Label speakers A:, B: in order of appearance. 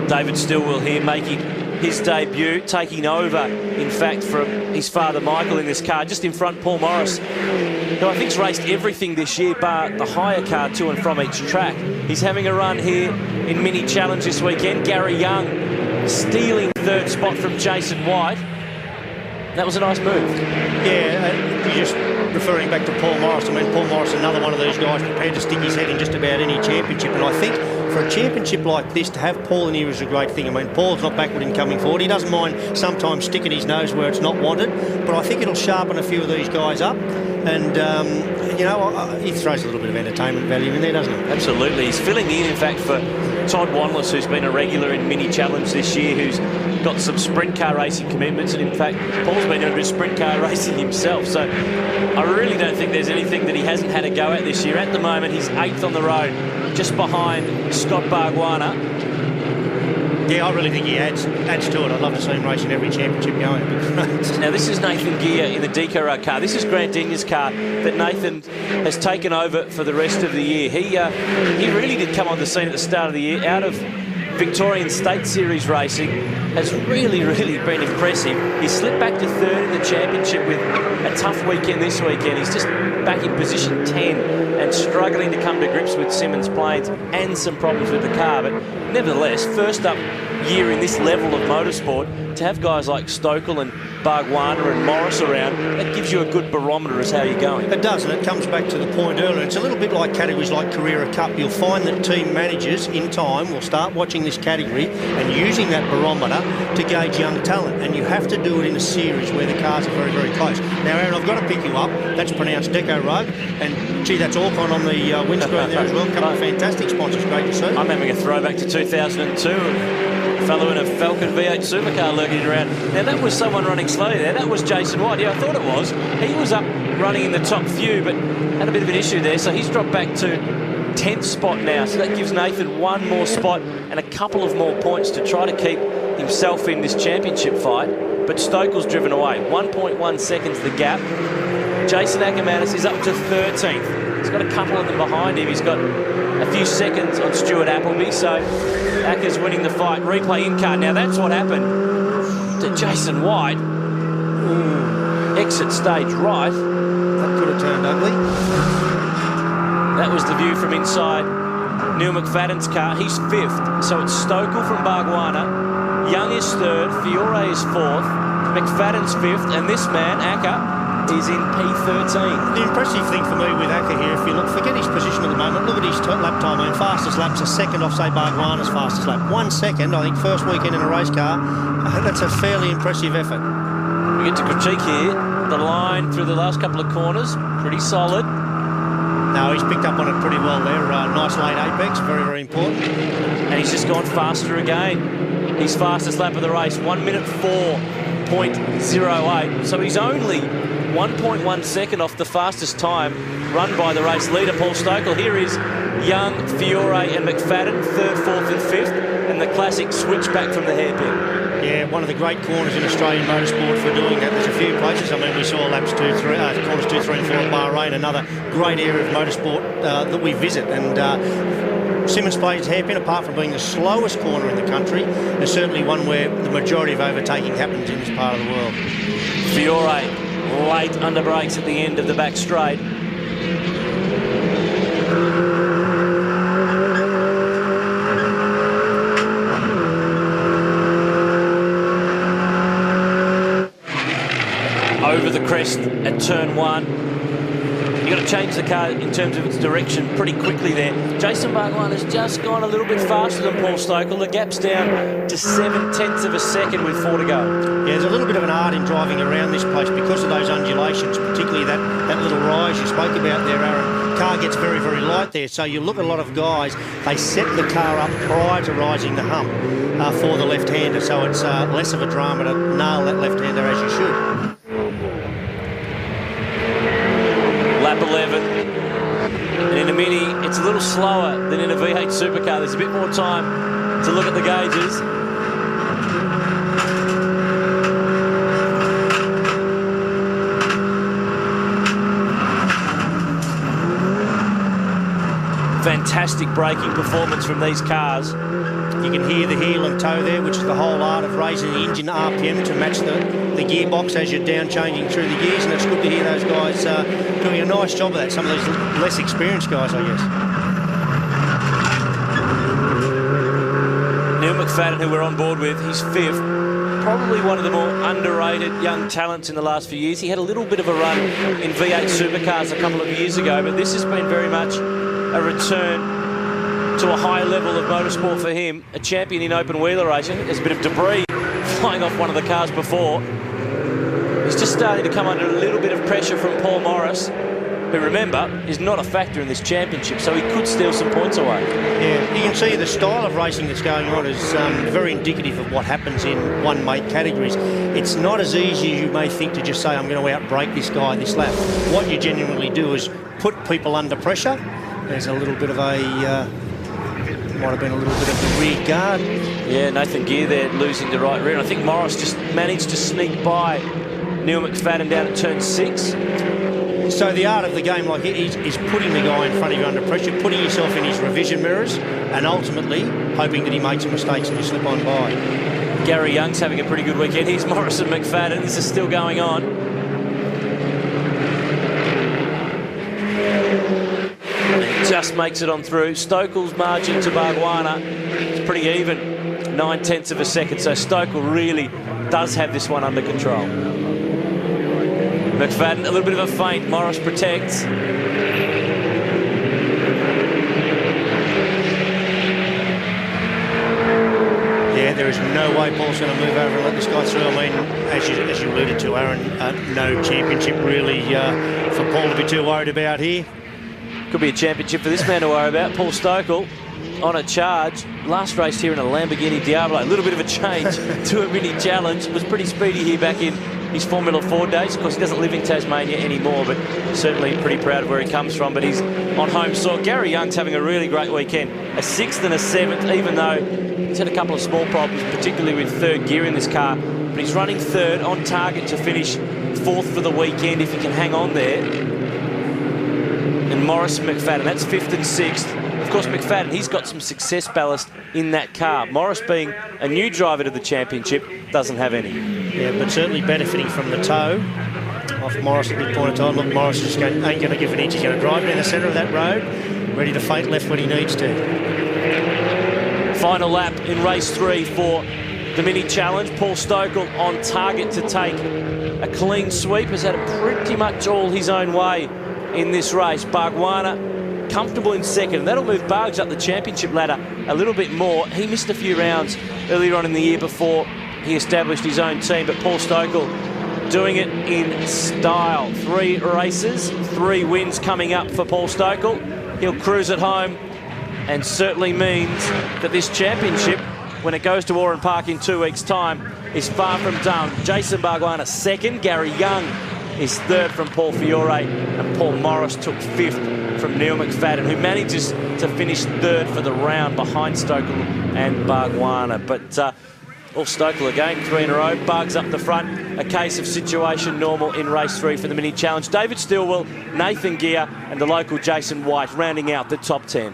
A: David Stillwell here making his debut, taking over, in fact, from his father Michael in this car, just in front Paul Morris, who I think's raced everything this year, bar the hire car to and from each track. He's having a run here in Mini Challenge this weekend. Gary Young stealing third spot from Jason White. That was a nice move.
B: Yeah, you're just referring back to Paul Morris. I mean, Paul Morris, another one of these guys prepared to stick his head in just about any championship. And I think for a championship like this, to have Paul in here is a great thing. I mean, Paul's not backward in coming forward. He doesn't mind sometimes sticking his nose where it's not wanted. But I think it'll sharpen a few of these guys up. And, you know, he throws a little bit of entertainment value in there, doesn't he?
A: Absolutely. He's filling in, in fact, for Todd Wanless, who's been a regular in Mini Challenge this year, who's got some sprint car racing commitments, and in fact Paul's been doing a bit of sprint car racing himself, so I really don't think there's anything that he hasn't had a go at this year. At the moment he's 8th on the road, just behind Scott Bargwanna.
B: Yeah, I really think he adds to it. I'd love to see him racing every championship going.
A: Now this is Nathan Gear in the Deco car. This is Grant Denya's car that Nathan has taken over for the rest of the year. He really did come on the scene at the start of the year, out of Victorian State Series racing, has really been impressive. He slipped back to 3rd in the championship with a tough weekend this weekend. He's just back in position 10 and struggling to come to grips with Symmons planes and some problems with the car. But nevertheless, first up year in this level of motorsport, to have guys like Stokel and Bargwanna and Morris around, that gives you a good barometer as how you're going.
B: It does, and it comes back to the point earlier. It's a little bit like categories like Carrera Cup. You'll find that team managers in time will start watching this category and using that barometer to gauge young talent, and you have to do it in a series where the cars are very close. Now, Aaron, I've got to pick you up. That's pronounced Deco Rug, and gee, that's Orcon on the windscreen there as well. A couple of fantastic sponsors, great to see.
A: I'm having a throwback to 2002. Fellow in a Falcon V8 supercar lurking around. Now that was someone running slowly there. That was Jason White. Yeah, I thought it was. He was up running in the top few, but had a bit of an issue there. So he's dropped back to 10th spot now. So that gives Nathan one more spot and a couple of more points to try to keep himself in this championship fight. But Stokel's driven away. 1.1 seconds the gap. Jason Ackermanis is up to 13th. He's got a couple of them behind him. He's got a few seconds on Stuart Appleby, so Acker's winning the fight. Replay in car. Now that's what happened to Jason White. Ooh. Exit stage right.
B: That could have turned ugly.
A: That was the view from inside Neil McFadden's car. He's 5th, so it's Stokel from Bargwanna. Young is 3rd, Fiore is 4th, McFadden's 5th, and this man, Acker, is in P13.
B: The impressive thing for me with Acker here, if you look, forget his position at the moment, look at his lap time. I mean, fastest lap's a second off, say, Bargwanna's fastest lap. 1 second, I think, first weekend in a race car. That's a fairly impressive effort.
A: We get to critique here. The line through the last couple of corners, pretty solid.
B: No, he's picked up on it pretty well there. Nice late apex, very important.
A: And he's just gone faster again. His fastest lap of the race, 1 minute 4.08. So he's only 1.1 second off the fastest time run by the race leader, Paul Stokel. Here is Young, Fiore and McFadden, 3rd, 4th and 5th, and the classic switchback from the hairpin.
B: Yeah, one of the great corners in Australian motorsport for doing that. There's a few places. I mean, we saw laps corners 2, 3 and 4 at Bahrain, another great area of motorsport that we visit. And Symmons plays hairpin, apart from being the slowest corner in the country, and certainly one where the majority of overtaking happens in this part of the world.
A: Fiore late under brakes at the end of the back straight. Over the crest at turn 1. You've got to change the car in terms of its direction pretty quickly there. Jason Bargwanna has just gone a little bit faster than Paul Stokel. The gap's down to 0.7 of a second with 4 to go.
B: Yeah, there's a little bit of an art in driving around this place because of those undulations, particularly that little rise you spoke about there, Aaron. Car gets very light there, so you look at a lot of guys, they set the car up prior to rising the hump for the left-hander, so it's less of a drama to nail that left-hander as you should.
A: Lap 11, and in a Mini it's a little slower than in a V8 supercar. There's a bit more time to look at the gauges. Fantastic braking performance from these cars.
B: You can hear the heel and toe there, which is the whole art of raising the engine RPM to match the gearbox as you're down changing through the gears, and it's good to hear those guys doing a nice job of that. Some of those less experienced guys, I guess.
A: Neil McFadden, who we're on board with, he's fifth. Probably one of the more underrated young talents in the last few years. He had a little bit of a run in V8 supercars a couple of years ago, but this has been very much a return to a high level of motorsport for him. A champion in open wheeler racing. There's a bit of debris flying off one of the cars before. He's just starting to come under a little bit of pressure from Paul Morris, who, remember, is not a factor in this championship, so he could steal some points away. Yeah,
B: you can see the style of racing that's going on is very indicative of what happens in one-make categories. It's not as easy as you may think to just say, I'm going to outbrake this guy this lap. What you genuinely do is put people under pressure. There's a little bit of a... might have been a little bit of the rear guard.
A: Yeah, Nathan Gear there losing the right rear. And I think Morris just managed to sneak by Neil McFadden down at turn 6.
B: So the art of the game, like, is putting the guy in front of you under pressure, putting yourself in his revision mirrors, and ultimately hoping that he makes mistakes and you slip on by.
A: Gary Young's having a pretty good weekend. He's Morris and McFadden. This is still going on. He just makes it on through. Stokel's margin to Bargwanna is pretty even, 9/10 of a second. So Stokel really does have this one under control. McFadden, a little bit of a feint. Morris protects.
B: Yeah, there is no way Paul's going to move over and let this guy through. I mean, as you alluded to, Aaron, no championship really for Paul to be too worried about here.
A: Could be a championship for this man to worry about. Paul Stokel on a charge. Last race here in a Lamborghini Diablo. A little bit of a change to a mini challenge. Was pretty speedy here back in his Formula 4 days. Of course, he doesn't live in Tasmania anymore, but certainly pretty proud of where he comes from. But he's on home soil. Gary Young's having a really great weekend. A 6th and a 7th, even though he's had a couple of small problems, particularly with third gear in this car. But he's running third, on target to finish 4th for the weekend if he can hang on there. And Morris and McFadden, that's 5th and 6th. Of course, McFadden, he's got some success ballast in that car. Morris, being a new driver to the championship, doesn't have any.
B: Yeah, but certainly benefiting from the toe off Morris at this point in time. Look, Morris just ain't going to give an inch. He's going to drive down the centre of that road, ready to feint left when he needs to.
A: Final lap in race 3 for the mini challenge. Paul Stokel on target to take a clean sweep. Has had it pretty much all his own way in this race. Bargwanna comfortable in second, and that'll move Bargs up the championship ladder a little bit more. He missed a few rounds earlier on in the year before he established his own team, but Paul Stokel doing it in style. 3 races, 3 wins coming up for Paul Stokel. He'll cruise it home, and certainly means that this championship, when it goes to Oran Park in 2 weeks' time, is far from done. Jason Bargwanna 2nd, Gary Young is 3rd from Paul Fiore, and Paul Morris took 5th from Neil McFadden, who manages to finish 3rd for the round behind Stokel and Bargwanna. But all Stokel again, 3 in a row. Bargs up the front. A case of situation normal in race 3 for the mini challenge. David Stilwell, Nathan Gear, and the local Jason White rounding out the top 10.